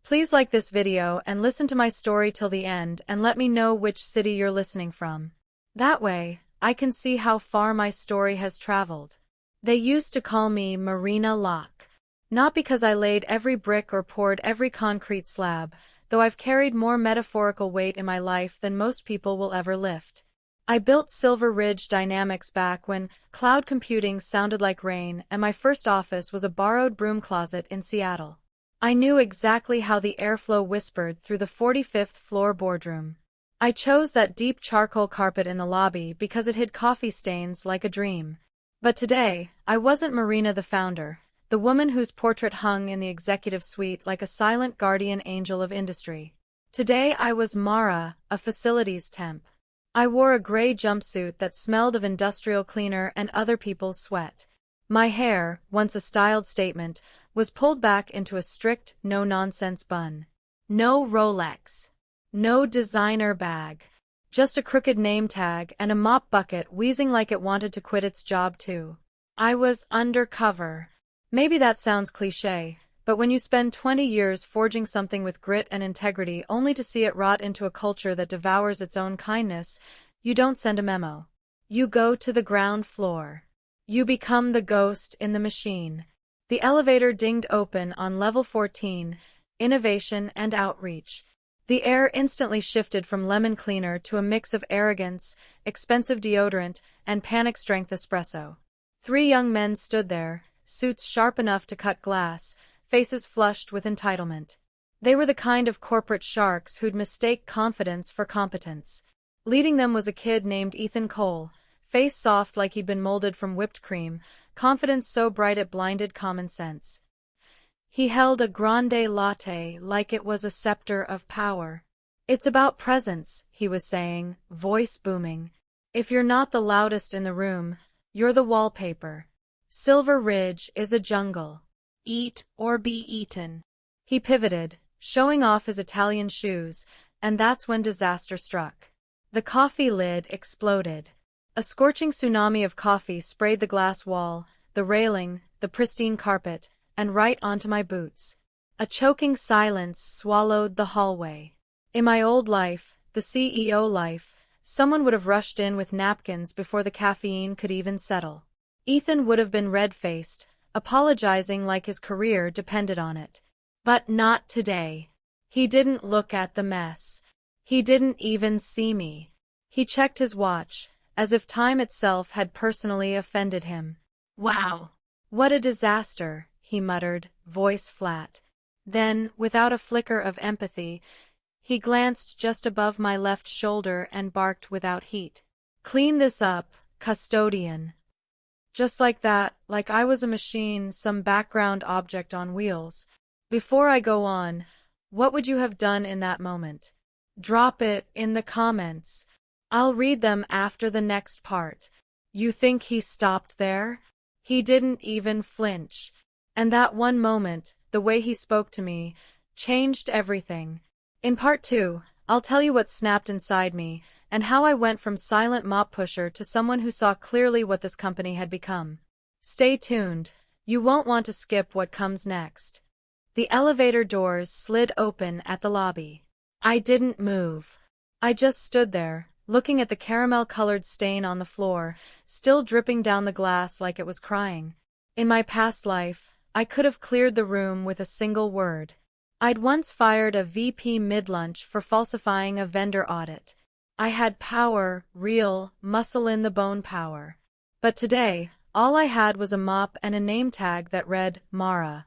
Please like this video and listen to my story till the end and let me know which city you're listening from. That way, I can see how far my story has traveled. They used to call me Marina Locke. Not because I laid every brick or poured every concrete slab, though I've carried more metaphorical weight in my life than most people will ever lift. I built Silver Ridge Dynamics back when cloud computing sounded like rain and my first office was a borrowed broom closet in Seattle. I knew exactly how the airflow whispered through the 45th floor boardroom. I chose that deep charcoal carpet in the lobby because it hid coffee stains like a dream. But today, I wasn't Marina the founder, the woman whose portrait hung in the executive suite like a silent guardian angel of industry. Today I was Mara, a facilities temp. I wore a gray jumpsuit that smelled of industrial cleaner and other people's sweat. My hair, once a styled statement, was pulled back into a strict, no-nonsense bun. No Rolex. No designer bag. Just a crooked name tag and a mop bucket wheezing like it wanted to quit its job too. I was undercover. Maybe that sounds cliché, but when you spend 20 years forging something with grit and integrity only to see it rot into a culture that devours its own kindness, you don't send a memo. You go to the ground floor. You become the ghost in the machine. The elevator dinged open on level 14, innovation and outreach. The air instantly shifted from lemon cleaner to a mix of arrogance, expensive deodorant, and panic-strength espresso. 3 young men stood there, suits sharp enough to cut glass, faces flushed with entitlement. They were the kind of corporate sharks who'd mistake confidence for competence. Leading them was a kid named Ethan Cole, face soft like he'd been molded from whipped cream, confidence so bright it blinded common sense. He held a grande latte like it was a scepter of power. "It's about presence," he was saying, voice booming. "If you're not the loudest in the room, you're the wallpaper. Silver Ridge is a jungle. Eat or be eaten." He pivoted, showing off his Italian shoes, and that's when disaster struck. The coffee lid exploded. A scorching tsunami of coffee sprayed the glass wall, the railing, the pristine carpet, and right onto my boots. A choking silence swallowed the hallway. In my old life, the CEO life, someone would have rushed in with napkins before the caffeine could even settle. Ethan would have been red-faced, apologizing like his career depended on it. But not today. He didn't look at the mess. He didn't even see me. He checked his watch, as if time itself had personally offended him. "Wow. What a disaster," he muttered, voice flat. Then, without a flicker of empathy, he glanced just above my left shoulder and barked without heat. "Clean this up, custodian." Just like that, like I was a machine, some background object on wheels. Before I go on, what would you have done in that moment? Drop it in the comments. I'll read them after the next part. You think he stopped there? He didn't even flinch. And that one moment, the way he spoke to me, changed everything. In part 2, I'll tell you what snapped inside me, and how I went from silent mop pusher to someone who saw clearly what this company had become. Stay tuned. You won't want to skip what comes next. The elevator doors slid open at the lobby. I didn't move. I just stood there, looking at the caramel-colored stain on the floor, still dripping down the glass like it was crying. In my past life, I could have cleared the room with a single word. I'd once fired a VP mid-lunch for falsifying a vendor audit. I had power, real, muscle-in-the-bone power. But today, all I had was a mop and a name tag that read, Mara.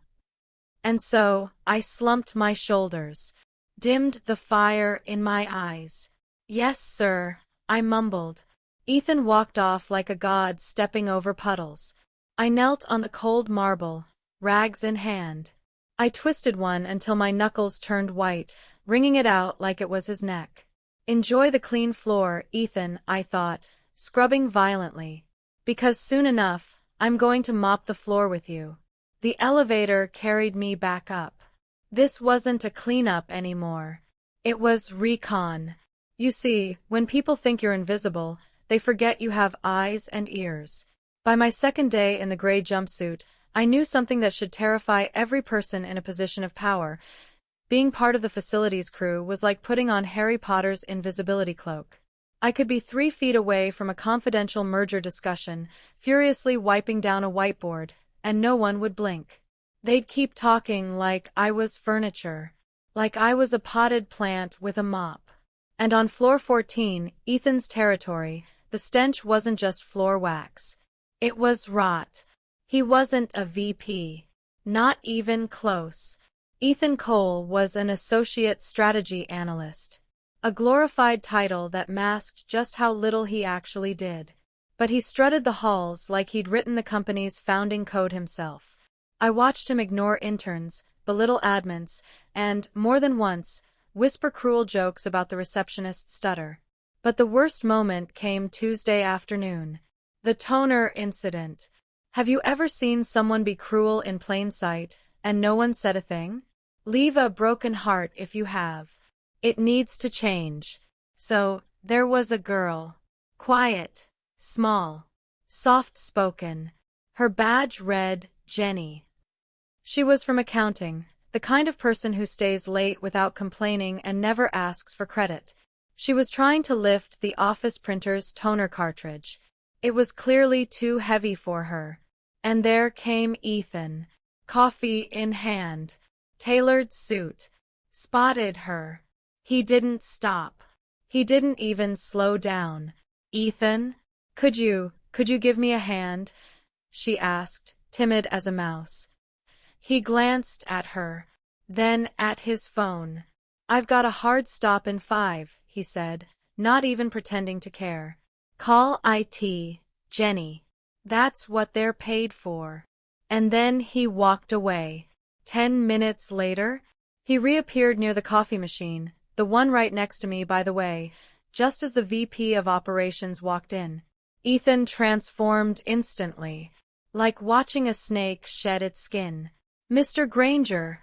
And so, I slumped my shoulders, dimmed the fire in my eyes. "Yes, sir," I mumbled. Ethan walked off like a god stepping over puddles. I knelt on the cold marble, rags in hand. I twisted one until my knuckles turned white, wringing it out like it was his neck. "Enjoy the clean floor, Ethan," I thought, scrubbing violently. "Because soon enough, I'm going to mop the floor with you." The elevator carried me back up. This wasn't a cleanup anymore. It was recon. You see, when people think you're invisible, they forget you have eyes and ears. By my second day in the gray jumpsuit, I knew something that should terrify every person in a position of power. Being part of the facilities crew was like putting on Harry Potter's invisibility cloak. I could be 3 feet away from a confidential merger discussion, furiously wiping down a whiteboard, and no one would blink. They'd keep talking like I was furniture, like I was a potted plant with a mop. And on floor 14, Ethan's territory, the stench wasn't just floor wax. It was rot. He wasn't a VP. Not even close. Ethan Cole was an associate strategy analyst. A glorified title that masked just how little he actually did. But he strutted the halls like he'd written the company's founding code himself. I watched him ignore interns, belittle admins, and, more than once, whisper cruel jokes about the receptionist's stutter. But the worst moment came Tuesday afternoon. The toner incident. Have you ever seen someone be cruel in plain sight, and no one said a thing? Leave a broken heart if you have. It needs to change. So, there was a girl. Quiet. Small. Soft-spoken. Her badge read, Jenny. She was from accounting, the kind of person who stays late without complaining and never asks for credit. She was trying to lift the office printer's toner cartridge. It was clearly too heavy for her. And there came Ethan, coffee in hand, tailored suit, spotted her. He didn't stop. He didn't even slow down. Ethan, could you give me a hand? She asked, timid as a mouse. He glanced at her, then at his phone. I've got a hard stop in 5, he said, not even pretending to care. Call IT, Jenny. That's what they're paid for. And then he walked away. 10 minutes later, he reappeared near the coffee machine, the one right next to me, by the way, just as the VP of operations walked in. Ethan transformed instantly, like watching a snake shed its skin. Mr. Granger,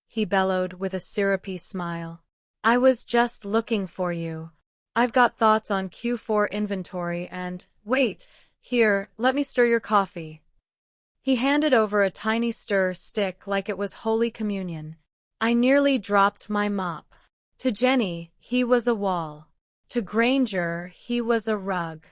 he bellowed with a syrupy smile. I was just looking for you. I've got thoughts on Q4 inventory and, wait, here, let me stir your coffee. He handed over a tiny stir stick like it was Holy Communion. I nearly dropped my mop. To Jenny, he was a wall. To Granger, he was a rug.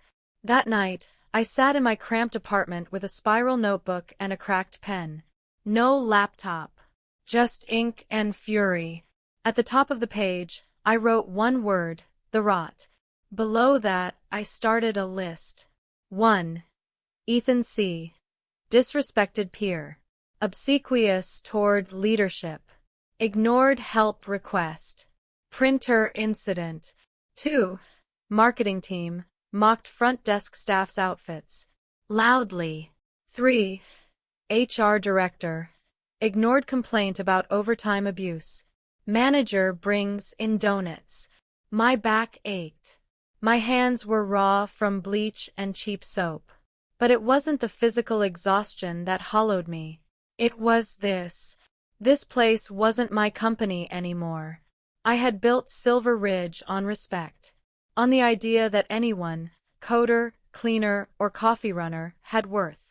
That night, I sat in my cramped apartment with a spiral notebook and a cracked pen. No laptop. Just ink and fury. At the top of the page, I wrote one word, the rot. Below that, I started a list. 1. Ethan C. Disrespected peer. Obsequious toward leadership. Ignored help request. Printer incident. 2. Marketing team. Mocked front desk staff's outfits. Loudly. 3. HR director. Ignored complaint about overtime abuse. Manager brings in donuts. My back ached. My hands were raw from bleach and cheap soap. But it wasn't the physical exhaustion that hollowed me. It was this. This place wasn't my company anymore. I had built Silver Ridge on respect. On the idea that anyone, coder, cleaner, or coffee runner, had worth.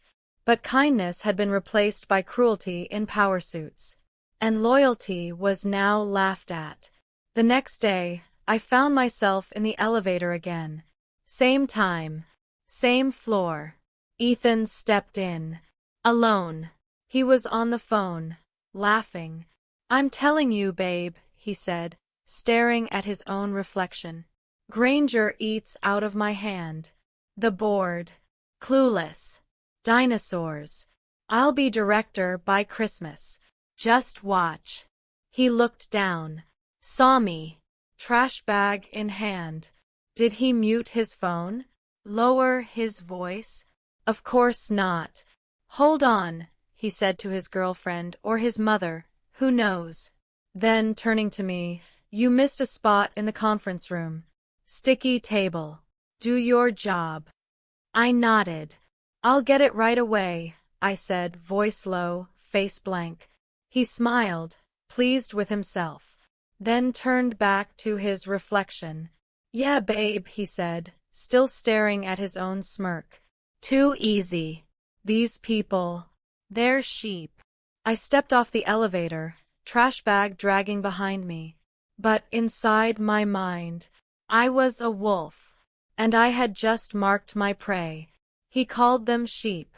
But kindness had been replaced by cruelty in power suits. And loyalty was now laughed at. The next day, I found myself in the elevator again. Same time. Same floor. Ethan stepped in. Alone. He was on the phone, laughing. I'm telling you, babe, he said, staring at his own reflection. Granger eats out of my hand. The board. Clueless. Dinosaurs. I'll be director by Christmas. Just watch. He looked down. Saw me. Trash bag in hand. Did he mute his phone? Lower his voice? Of course not. Hold on, he said to his girlfriend or his mother, who knows. Then, turning to me, you missed a spot in the conference room. Sticky table. Do your job. I nodded. I'll get it right away, I said, voice low, face blank. He smiled, pleased with himself, then turned back to his reflection. Yeah, babe, he said, still staring at his own smirk. Too easy. These people. They're sheep. I stepped off the elevator, trash bag dragging behind me. But inside my mind, I was a wolf, and I had just marked my prey. He called them sheep.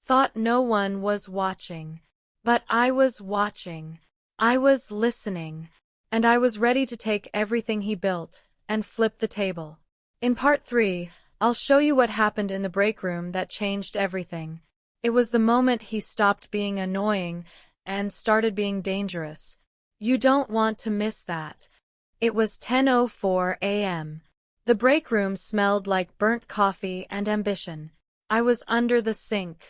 Thought no one was watching. But I was watching. I was listening. And I was ready to take everything he built and flip the table. In part 3, I'll show you what happened in the break room that changed everything. It was the moment he stopped being annoying and started being dangerous. You don't want to miss that. It was 10:04 a.m. The break room smelled like burnt coffee and ambition. I was under the sink,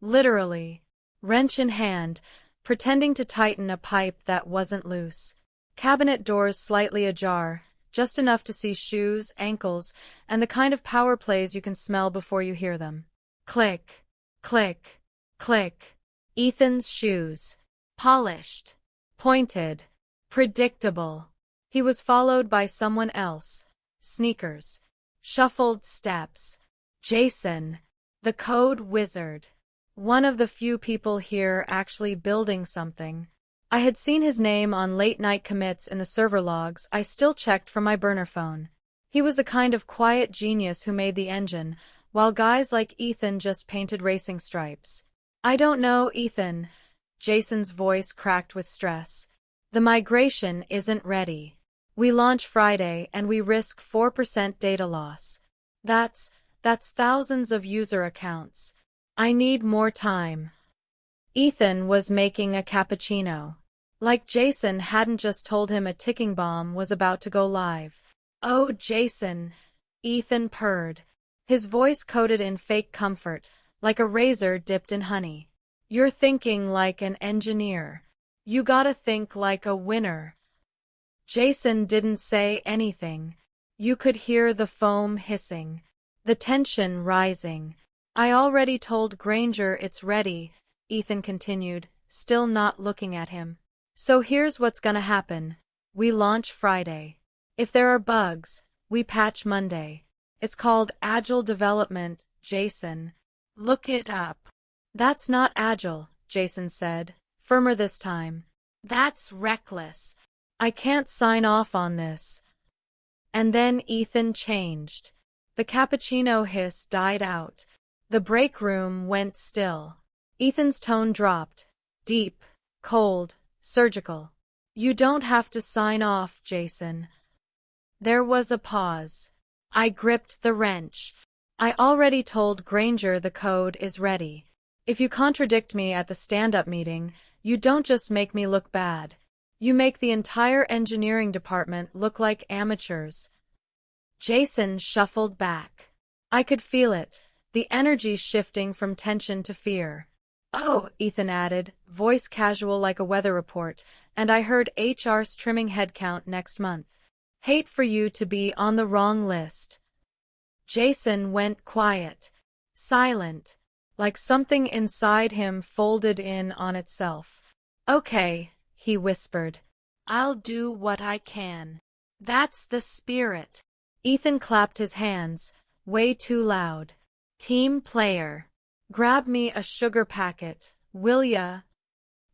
literally, wrench in hand, pretending to tighten a pipe that wasn't loose. Cabinet doors slightly ajar, just enough to see shoes, ankles, and the kind of power plays you can smell before you hear them. Click, click, click. Ethan's shoes. Polished, pointed, predictable. He was followed by someone else. Sneakers. Shuffled steps. Jason, the code wizard. One of the few people here actually building something. I had seen his name on late-night commits in the server logs I still checked from my burner phone. He was the kind of quiet genius who made the engine, while guys like Ethan just painted racing stripes. I don't know, Ethan. Jason's voice cracked with stress. The migration isn't ready. We launch Friday and we risk 4% data loss. That's thousands of user accounts. I need more time. Ethan was making a cappuccino. Like Jason hadn't just told him a ticking bomb was about to go live. Oh, Jason, Ethan purred, his voice coated in fake comfort, like a razor dipped in honey. You're thinking like an engineer. You gotta think like a winner. Jason didn't say anything. You could hear the foam hissing, the tension rising. I already told Granger it's ready, Ethan continued, still not looking at him. So here's what's gonna happen. We launch Friday. If there are bugs, we patch Monday. It's called Agile Development, Jason. Look it up. That's not agile, Jason said, firmer this time. That's reckless. I can't sign off on this. And then Ethan changed. The cappuccino hiss died out. The break room went still. Ethan's tone dropped. Deep, cold, surgical. You don't have to sign off, Jason. There was a pause. I gripped the wrench. I already told Granger the code is ready. If you contradict me at the stand-up meeting, you don't just make me look bad. You make the entire engineering department look like amateurs. Jason shuffled back. I could feel it, the energy shifting from tension to fear. Oh, Ethan added, voice casual like a weather report, and I heard HR's trimming headcount next month. Hate for you to be on the wrong list. Jason went quiet, silent, like something inside him folded in on itself. Okay, he whispered. I'll do what I can. That's the spirit. Ethan clapped his hands, way too loud. Team player. Grab me a sugar packet, will ya?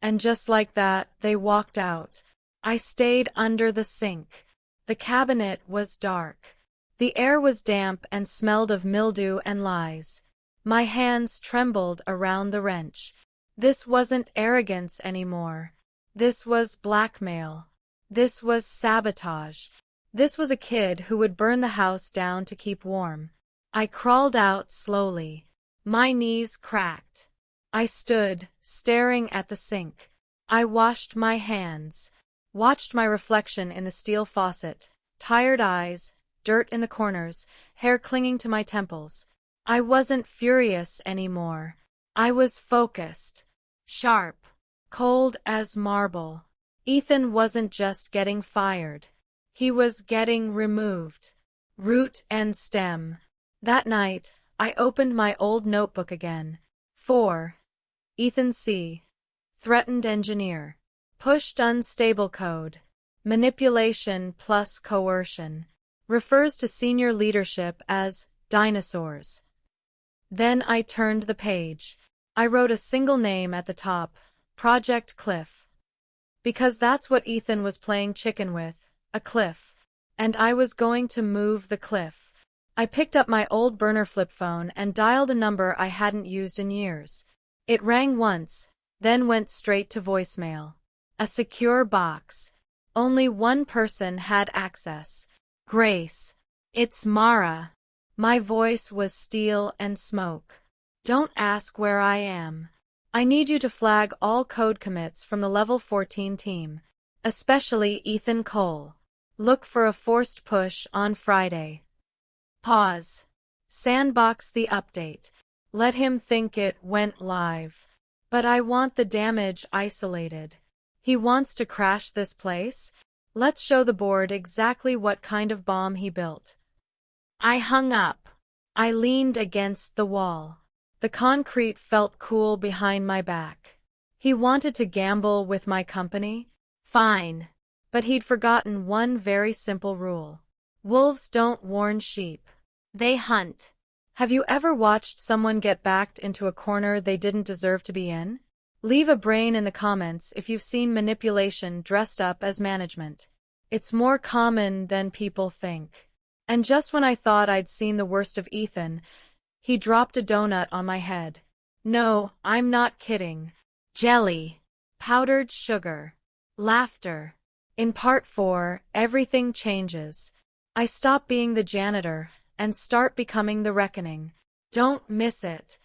And just like that, they walked out. I stayed under the sink. The cabinet was dark. The air was damp and smelled of mildew and lies. My hands trembled around the wrench. This wasn't arrogance anymore. This was blackmail. This was sabotage. This was a kid who would burn the house down to keep warm. I crawled out slowly. My knees cracked. I stood, staring at the sink. I washed my hands, watched my reflection in the steel faucet, tired eyes, dirt in the corners, hair clinging to my temples. I wasn't furious anymore. I was focused, sharp, cold as marble. Ethan wasn't just getting fired. He was getting removed, root and stem. That night, I opened my old notebook again. 4. Ethan C. Threatened engineer. Pushed unstable code. Manipulation plus coercion. Refers to senior leadership as dinosaurs. Then I turned the page. I wrote a single name at the top. Project Cliff. Because that's what Ethan was playing chicken with, a cliff. And I was going to move the cliff. I picked up my old burner flip phone and dialed a number I hadn't used in years. It rang once, then went straight to voicemail. A secure box. Only one person had access. Grace. It's Mara. My voice was steel and smoke. Don't ask where I am. I need you to flag all code commits from the level 14 team. Especially Ethan Cole. Look for a forced push on Friday. Pause. Sandbox the update. Let him think it went live. But I want the damage isolated. He wants to crash this place? Let's show the board exactly what kind of bomb he built. I hung up. I leaned against the wall. The concrete felt cool behind my back. He wanted to gamble with my company? Fine. But he'd forgotten one very simple rule. Wolves don't warn sheep. They hunt. Have you ever watched someone get backed into a corner they didn't deserve to be in? Leave a brain in the comments if you've seen manipulation dressed up as management. It's more common than people think. And just when I thought I'd seen the worst of Ethan, he dropped a donut on my head. No, I'm not kidding. Jelly. Powdered sugar. Laughter. In part 4, everything changes. I stop being the janitor and start becoming the reckoning. Don't miss it.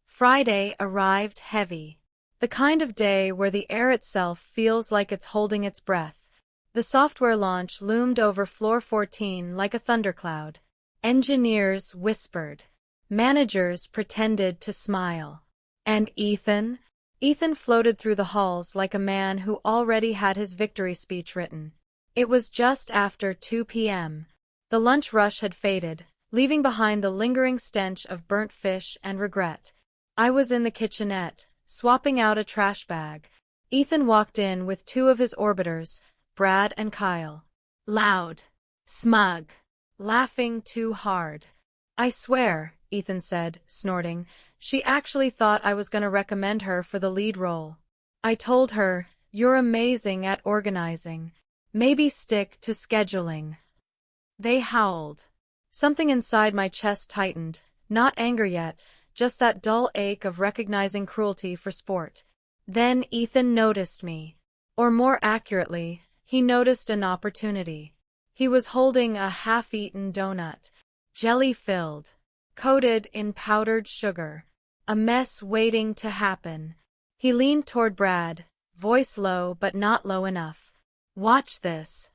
Friday arrived heavy. The kind of day where the air itself feels like it's holding its breath. The software launch loomed over floor 14 like a thundercloud. Engineers whispered. Managers pretended to smile. And Ethan? Ethan floated through the halls like a man who already had his victory speech written. It was just after 2 p.m. The lunch rush had faded, leaving behind the lingering stench of burnt fish and regret. I was in the kitchenette, swapping out a trash bag. Ethan walked in with two of his orbiters, Brad and Kyle. Loud. Smug. Laughing too hard. I swear, Ethan said, snorting, she actually thought I was going to recommend her for the lead role. I told her, you're amazing at organizing. Maybe stick to scheduling. They howled. Something inside my chest tightened, not anger yet, just that dull ache of recognizing cruelty for sport. Then Ethan noticed me. Or more accurately, he noticed an opportunity. He was holding a half-eaten donut, jelly-filled, coated in powdered sugar. A mess waiting to happen. He leaned toward Brad, voice low but not low enough. Watch this.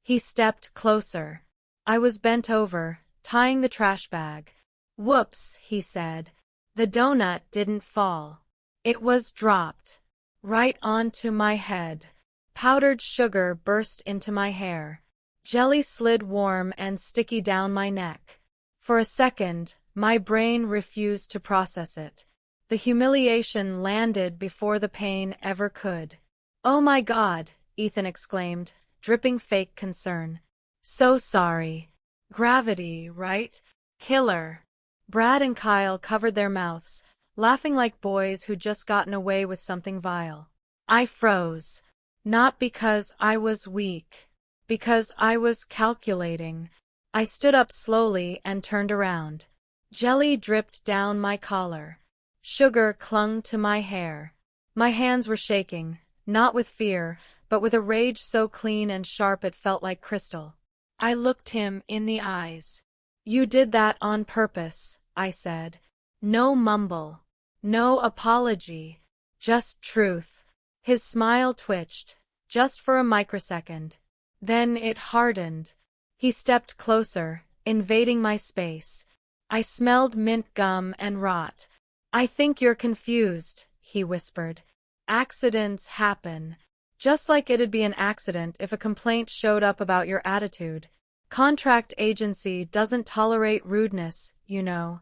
He stepped closer. I was bent over, tying the trash bag. Whoops, he said. The donut didn't fall. It was dropped. Right onto my head. Powdered sugar burst into my hair. Jelly slid warm and sticky down my neck. For a second, my brain refused to process it. The humiliation landed before the pain ever could. Oh my God, Ethan exclaimed, dripping fake concern. So sorry. Gravity, right? Killer. Brad and Kyle covered their mouths, laughing like boys who'd just gotten away with something vile. I froze. Not because I was weak. Because I was calculating. I stood up slowly and turned around. Jelly dripped down my collar. Sugar clung to my hair. My hands were shaking, not with fear, but with a rage so clean and sharp it felt like crystal. I looked him in the eyes. You did that on purpose, I said. No mumble. No apology. Just truth. His smile twitched, just for a microsecond. Then it hardened. He stepped closer, invading my space. I smelled mint gum and rot. I think you're confused, he whispered. Accidents happen. Just like it'd be an accident if a complaint showed up about your attitude. Contract agency doesn't tolerate rudeness, you know.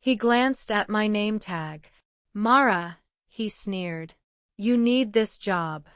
He glanced at my name tag. Mara, he sneered. You need this job.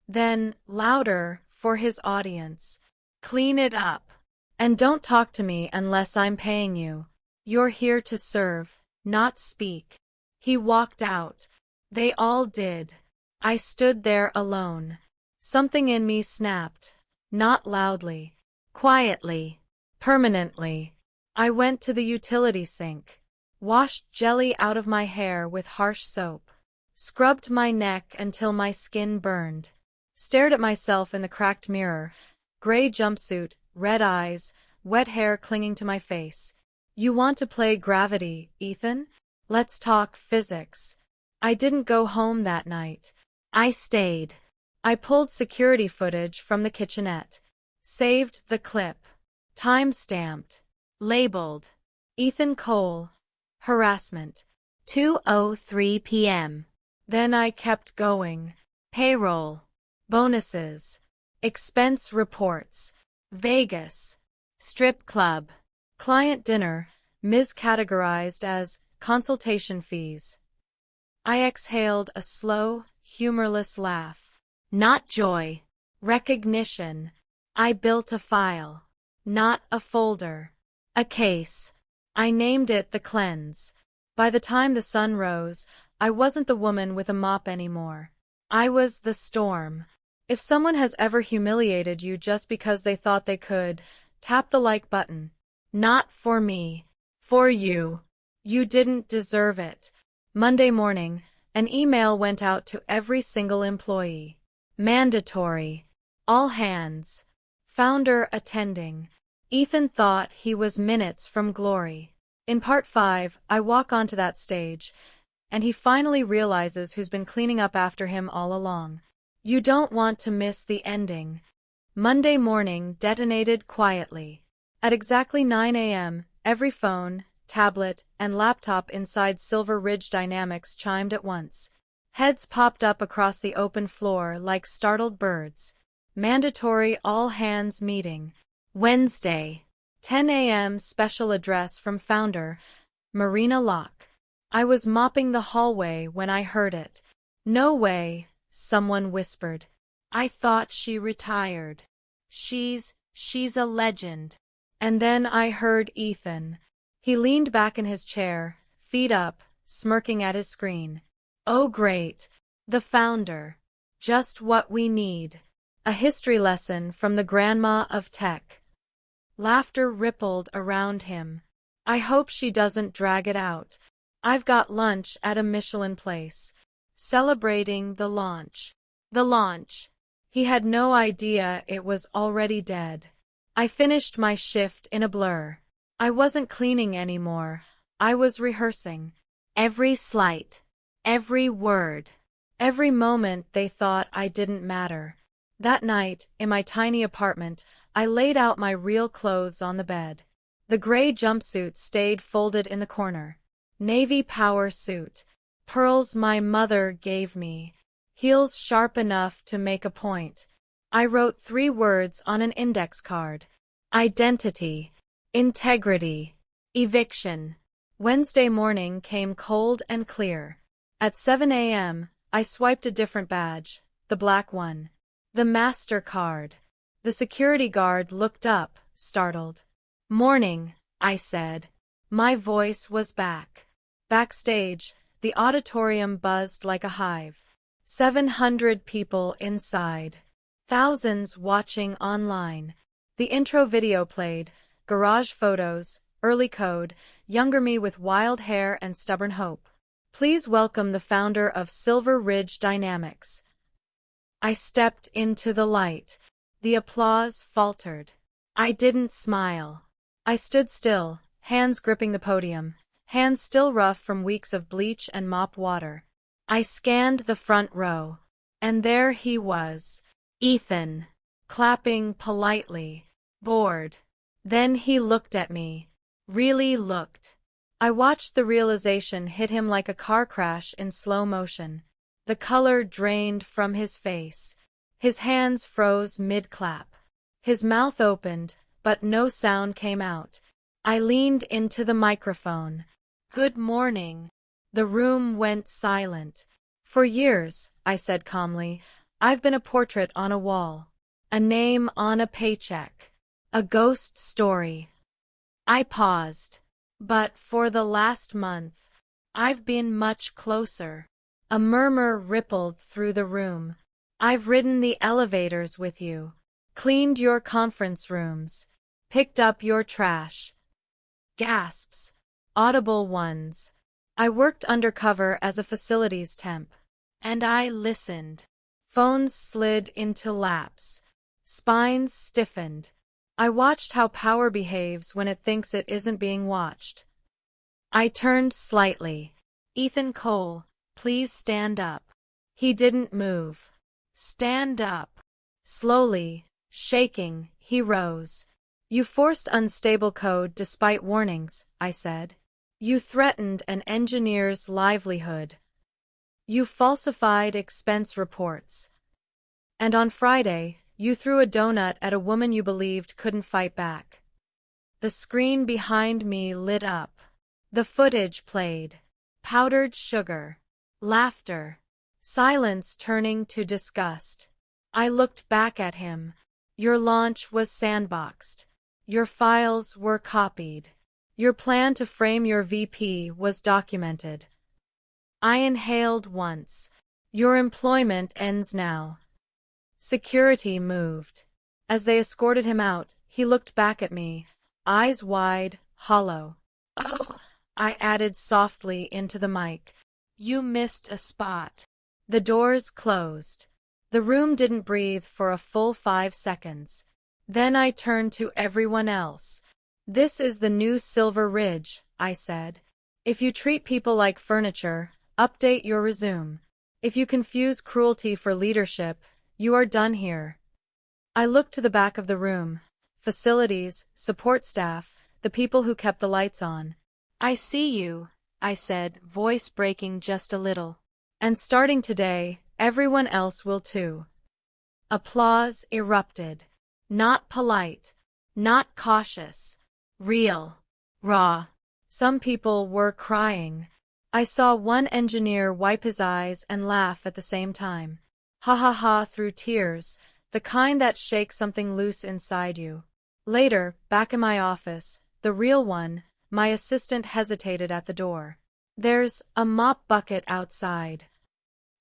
Then, louder, for his audience. Clean it up. And don't talk to me unless I'm paying you. You're here to serve, not speak. He walked out. They all did. I stood there alone. Something in me snapped. Not loudly. Quietly. Permanently. I went to the utility sink. Washed jelly out of my hair with harsh soap. Scrubbed my neck until my skin burned. Stared at myself in the cracked mirror. Gray jumpsuit, red eyes, wet hair clinging to my face. You want to play gravity, Ethan? Let's talk physics. I didn't go home that night. I stayed. I pulled security footage from the kitchenette. Saved the clip. Time-stamped. Labeled. Ethan Cole. Harassment. 2:03 p.m. Then I kept going. Payroll. Bonuses. Expense reports. Vegas. Strip club. Client dinner, miscategorized as consultation fees. I exhaled a slow, humorless laugh. Not joy. Recognition. I built a file. Not a folder. A case. I named it the cleanse. By the time the sun rose, I wasn't the woman with a mop anymore. I was the storm. If someone has ever humiliated you just because they thought they could, tap the like button. Not for me. For you. You didn't deserve it. Monday morning, an email went out to every single employee. Mandatory. All hands. Founder attending. Ethan thought he was minutes from glory. In part 5, I walk onto that stage, and he finally realizes who's been cleaning up after him all along. You don't want to miss the ending. Monday morning detonated quietly. At exactly 9 a.m., every phone, tablet, and laptop inside Silver Ridge Dynamics chimed at once. Heads popped up across the open floor like startled birds. Mandatory all-hands meeting. Wednesday. 10 a.m. special address from founder, Marina Locke. I was mopping the hallway when I heard it. No way, someone whispered. I thought she retired. She's a legend. And then I heard Ethan. He leaned back in his chair, feet up, smirking at his screen. Oh great, the founder. Just what we need. A history lesson from the grandma of tech. Laughter rippled around him. I hope she doesn't drag it out. I've got lunch at a Michelin place. Celebrating the launch. The launch. He had no idea it was already dead. I finished my shift in a blur. I wasn't cleaning anymore. I was rehearsing. Every slight. Every word. Every moment they thought I didn't matter. That night, in my tiny apartment, I laid out my real clothes on the bed. The gray jumpsuit stayed folded in the corner. Navy power suit. Pearls my mother gave me. Heels sharp enough to make a point. I wrote 3 words on an index card. Identity. Integrity. Eviction. Wednesday morning came cold and clear. At 7 a.m., I swiped a different badge, the black one. The MasterCard. The security guard looked up, startled. Morning, I said. My voice was back. Backstage, the auditorium buzzed like a hive. 700 people inside. Thousands watching online. The intro video played, garage photos, early code, younger me with wild hair and stubborn hope. Please welcome the founder of Silver Ridge Dynamics. I stepped into the light. The applause faltered. I didn't smile. I stood still, hands gripping the podium, hands still rough from weeks of bleach and mop water. I scanned the front row. And there he was. Ethan. Clapping politely. Bored. Then he looked at me. Really looked. I watched the realization hit him like a car crash in slow motion. The color drained from his face. His hands froze mid-clap. His mouth opened, but no sound came out. I leaned into the microphone. Good morning. The room went silent. For years, I said calmly, I've been a portrait on a wall. A name on a paycheck. A ghost story. I paused. But for the last month, I've been much closer. A murmur rippled through the room. I've ridden the elevators with you, cleaned your conference rooms, picked up your trash. Gasps. Audible ones. I worked undercover as a facilities temp. And I listened. Phones slid into laps. Spines stiffened. I watched how power behaves when it thinks it isn't being watched. I turned slightly. Ethan Cole, please stand up. He didn't move. Stand up. Slowly, shaking, he rose. You forced unstable code despite warnings, I said. You threatened an engineer's livelihood. You falsified expense reports. And on Friday, you threw a donut at a woman you believed couldn't fight back. The screen behind me lit up. The footage played. Powdered sugar. Laughter. Silence turning to disgust. I looked back at him. Your launch was sandboxed. Your files were copied. Your plan to frame your VP was documented. I inhaled once. Your employment ends now. Security moved. As they escorted him out, he looked back at me, eyes wide, hollow. Oh, I added softly into the mic. You missed a spot. The doors closed. The room didn't breathe for a full 5 seconds. Then I turned to everyone else. This is the new Silver Ridge, I said. If you treat people like furniture, update your resume. If you confuse cruelty for leadership, you are done here. I looked to the back of the room. Facilities, support staff, the people who kept the lights on. I see you, I said, voice breaking just a little. And starting today, everyone else will too. Applause erupted. Not polite, not cautious, real, raw. Some people were crying. I saw one engineer wipe his eyes and laugh at the same time. Ha ha ha through tears, the kind that shake something loose inside you. Later, back in my office, the real one, my assistant hesitated at the door. There's a mop bucket outside.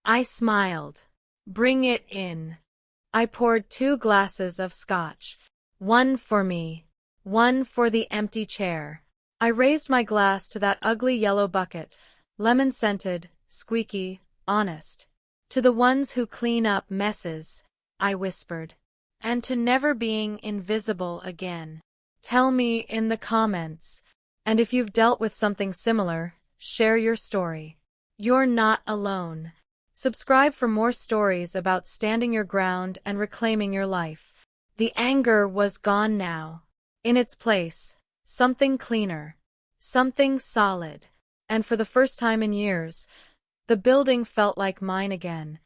I smiled. Bring it in. I poured 2 glasses of scotch. One for me. One for the empty chair. I raised my glass to that ugly yellow bucket, lemon-scented, squeaky, honest. To the ones who clean up messes, I whispered. And to never being invisible again. Tell me in the comments. And if you've dealt with something similar, share your story. You're not alone. Subscribe for more stories about standing your ground and reclaiming your life. The anger was gone now. In its place, something cleaner, something solid. And for the first time in years, the building felt like mine again.